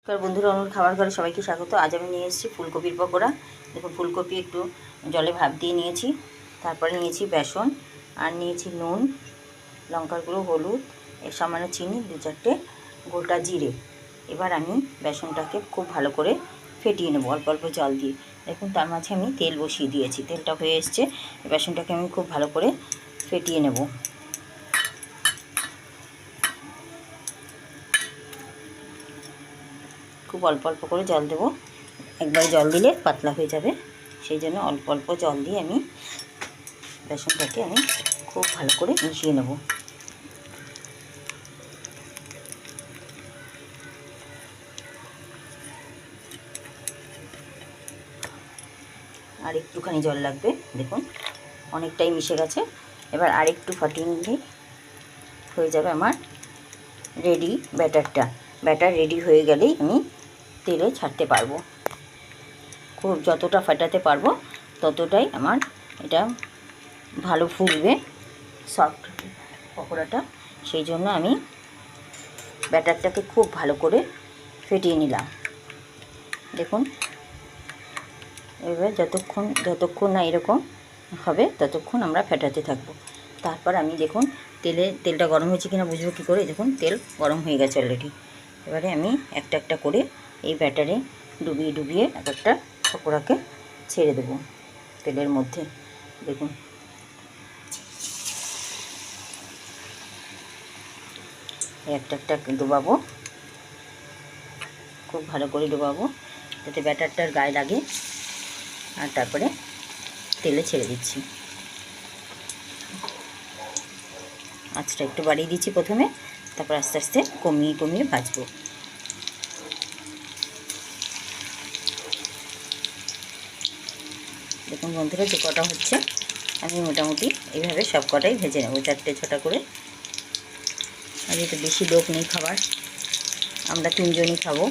নমস্কার বন্ধুরা, অনুর খাবার ঘরে সবাইকে স্বাগত। আজ আমি নিয়ে এসেছি ফুলকপির পকোড়া। দেখুন, ফুলকপি একটু জলে ভাপ দিয়ে নিয়েছি, তারপরে নিয়েছি বেসন, আর নিয়েছি নুন, লঙ্কার গুঁড়ো, হলুদ, এর সামান্য চিনি, 2-4টে গোটা জিরে। এবার আমি বেসনটাকে খুব ভালো করে ফেটিয়ে নেব অল্প অল্প জল দিয়ে। দেখুন, তার মাঝে আমি তেল বসিয়ে দিয়েছি, তেলটা হয়ে এসছে। বেসনটাকে আমি খুব ভালো করে ফেটিয়ে নেব। খুব অল্প অল্প করে জল দেবো, একবারে জল দিলে পাতলা হয়ে যাবে। সেই জন্য অল্প অল্প জল দিয়ে আমি বেসনটাকে খুব ভালো করে মিশিয়ে নেব। আর একটুখানি জল লাগবে। দেখুন, অনেকটাই মিশে গেছে। এবার আর একটু ফাটিয়ে নিলেই হয়ে যাবে আমার রেডি ব্যাটারটা। ব্যাটার রেডি হয়ে গেলেই আমি তেলে ছাড়তে পারবো। খুব যতটা ফাটাতে পারবো ততটাই আমার এটা ভালো ফুলবে, সফট পকোড়াটা। সেই জন্য আমি ব্যাটারটাকে খুব ভালো করে ফেটিয়ে নিলাম। দেখুন, এবার যতক্ষণ না এরকম হবে ততক্ষণ আমরা ফেটাতে থাকবো। তারপর আমি দেখুন তেলটা গরম হয়েছে কিনা বুঝবো কী করে। দেখুন, তেল গরম হয়ে গেছে অলরেডি। এবারে আমি একটা একটা করে এই ব্যাটারে ডুবিয়ে ডুবিয়ে এক একটা পকোড়াকে ছেড়ে দেবো তেলের মধ্যে। দেখুন, একটা একটা ডুবাবো, খুব ভালো করে ডুবাবো যাতে ব্যাটারটার গায়ে লাগে। আর তারপরে তেলে ছেড়ে দিচ্ছি। আঁচটা একটু বাড়িয়ে দিচ্ছি প্রথমে, তারপর আস্তে আস্তে কমিয়ে কমিয়ে ভাজবো। দেখুন বন্ধুরা, যে কটা হচ্ছে আমি মোটামুটি এইভাবে সব কটাই ভেজে নেব, 4-6টা করে। আর যেহেতু বেশি লোক নেই খাবার, আমরা 3জনই খাবো।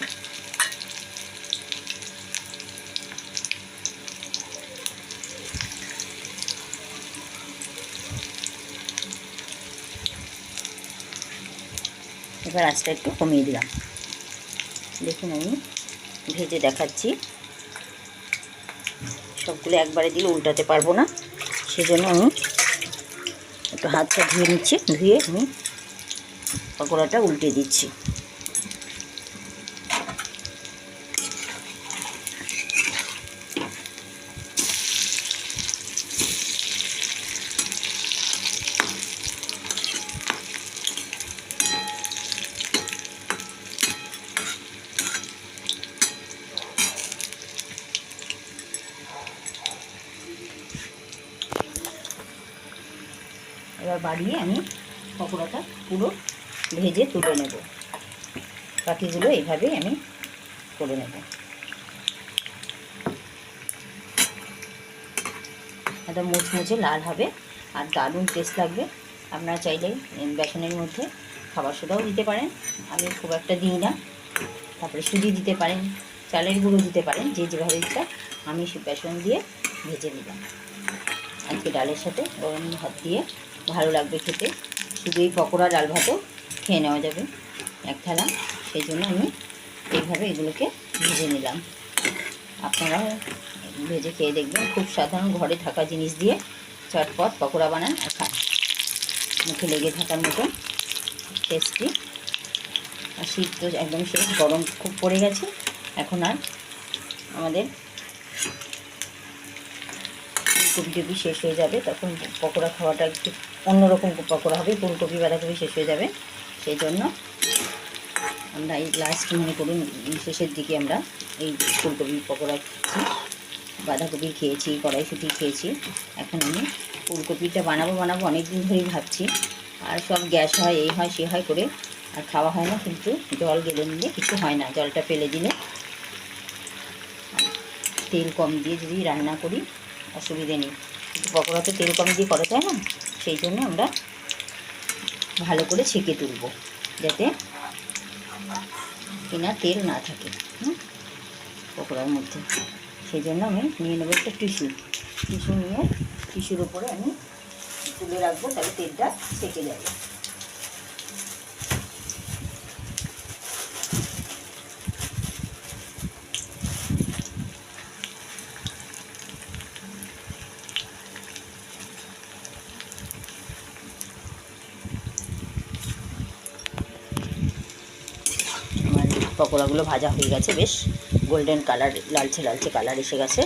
এবার আঁচটা একটু কমিয়ে দিলাম। দেখুন, আমি ভেজে দেখাচ্ছি। সবগুলো একবারে দিলে উল্টাতে পারবো না, সেজন্য আমি একটু হাতটা ধুয়ে নিচ্ছি। ধুয়ে আমি পকোড়াটা উল্টে দিচ্ছি। এবার বাড়িয়ে আমি পকোড়াটা পুরো ভেজে তুলে নেব। বাকিগুলো এইভাবেই আমি করে নেব। এটা মুচমুচে লাল হবে আর দারুণ টেস্ট লাগবে। আপনারা চাইলে বেসনের মধ্যে খাবার সোডাও দিতে পারেন, আমি খুব একটা দিই না। তারপরে সুজি দিতে পারেন, চালের গুঁড়ো দিতে পারেন, যে যেভাবে ইচ্ছা। আমি বেসন দিয়ে ভেজে নিলাম। আজকে ডালের সাথে গরম ভাত দিয়ে ভালো লাগবে খেতে। শুধু এই পকোড়া ডাল ভাতও খেয়ে নেওয়া যাবে এক থালা। সেই জন্য আমি এইভাবে এগুলোকে ভেজে নিলাম। আপনারা ভেজে খেয়ে দেখবেন, খুব সাধারণ ঘরে থাকা জিনিস দিয়ে চটপট পকোড়া বানান আর খান। মুখে লেগে থাকার মতো টেস্টি। আর শীত তো একদম শেষ, গরম খুব পড়ে গেছে। এখন আর আমাদের ফুলকপি শেষ হয়ে যাবে, তখন পকোড়া খাওয়াটা একটু অন্যরকম পকোড়া হবে। ফুলকপি বাঁধাকপি শেষ হয়ে যাবে। সেই জন্য আমরা এই লাস্ট মনে করুন শেষের দিকে আমরা এই ফুলকপি পকোড়া খেয়েছি, বাঁধাকপি খেয়েছি, কড়াইশুঁটি খেয়েছি। এখন আমি ফুলকপিটা বানাবো অনেক দিন ধরেই ভাবছি। আর সব গ্যাস হয়, এই হয় সে হয় করে আর খাওয়া হয় না। কিন্তু জল গেলে নিলে কিছু হয় না, জলটা ফেলে দিলে। তেল কম দিয়ে যদি রান্না করি অসুবিধে নেই, কিন্তু পকোড়াতে তেল কম দিয়ে করা যায় না। সেই জন্য আমরা ভালো করে ছেঁকে তুলব, যাতে কিনা তেল না থাকে পকোড়ার মধ্যে। সেই জন্য আমি নিয়ে নেবো একটা টিস্যু নিয়ে টিস্যুর ওপরে আমি তুলে রাখবো, তাহলে তেলটা ছেঁকে যাবে। পকোড়াগুলো ভাজা হয়ে গেছে, বেশ গোল্ডেন কালার, লালচে লালচে কালার এসে গেছে।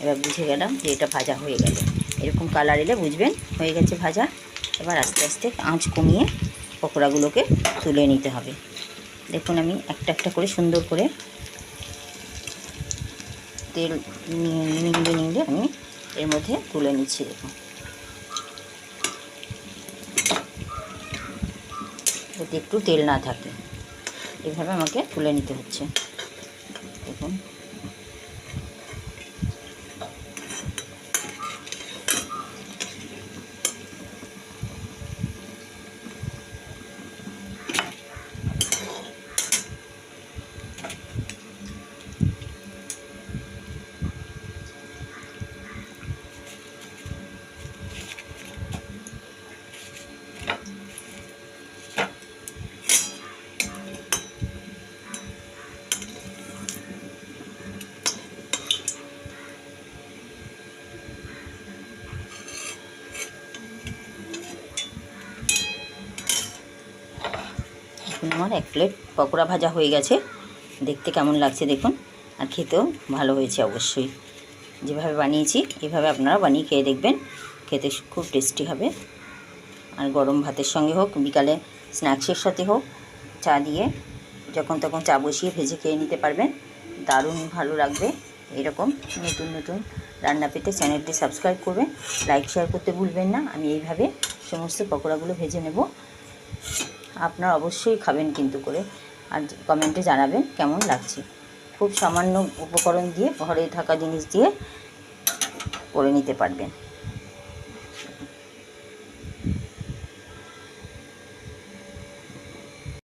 এবার বুঝে গেলাম যে এটা ভাজা হয়ে গেল। এরকম কালার এলে বুঝবেন হয়ে গেছে ভাজা। এবার আস্তে আস্তে আঁচ কমিয়ে পকোড়াগুলোকে তুলে নিতে হবে। দেখুন আমি একটা একটা করে সুন্দর করে তেল নিংড়ে আমি এর মধ্যে তুলে নিচ্ছি। দেখুন যাতে একটু তেল না থাকে, এভাবে আমাকে তুলে নিতে হচ্ছে। দেখুন আমার 1 প্লেট পকোড়া ভাজা হয়ে গেছে। দেখতে কেমন লাগছে দেখুন, আর খেতেও ভালো হয়েছে অবশ্যই। যেভাবে বানিয়েছি এভাবে আপনারা বানিয়ে খেয়ে দেখবেন, খেতে খুব টেস্টি হবে। আর গরম ভাতের সঙ্গে হোক, বিকালে স্ন্যাক্সের সাথে হোক, চা দিয়ে যখন তখন চা বসিয়ে ভেজে খেয়ে নিতে পারবেন, দারুণ ভালো লাগবে। এরকম নতুন নতুন রান্না পেতে চ্যানেলটি সাবস্ক্রাইব করবেন, লাইক শেয়ার করতে ভুলবেন না। আমি এইভাবে সমস্ত পকোড়াগুলো ভেজে নেব, আপনারা অবশ্যই খাবেন কিন্তু করে, আর কমেন্টে জানাবেন কেমন লাগছে। খুব সামান্য উপকরণ দিয়ে, ঘরে থাকা জিনিস দিয়ে করে নিতে পারবেন।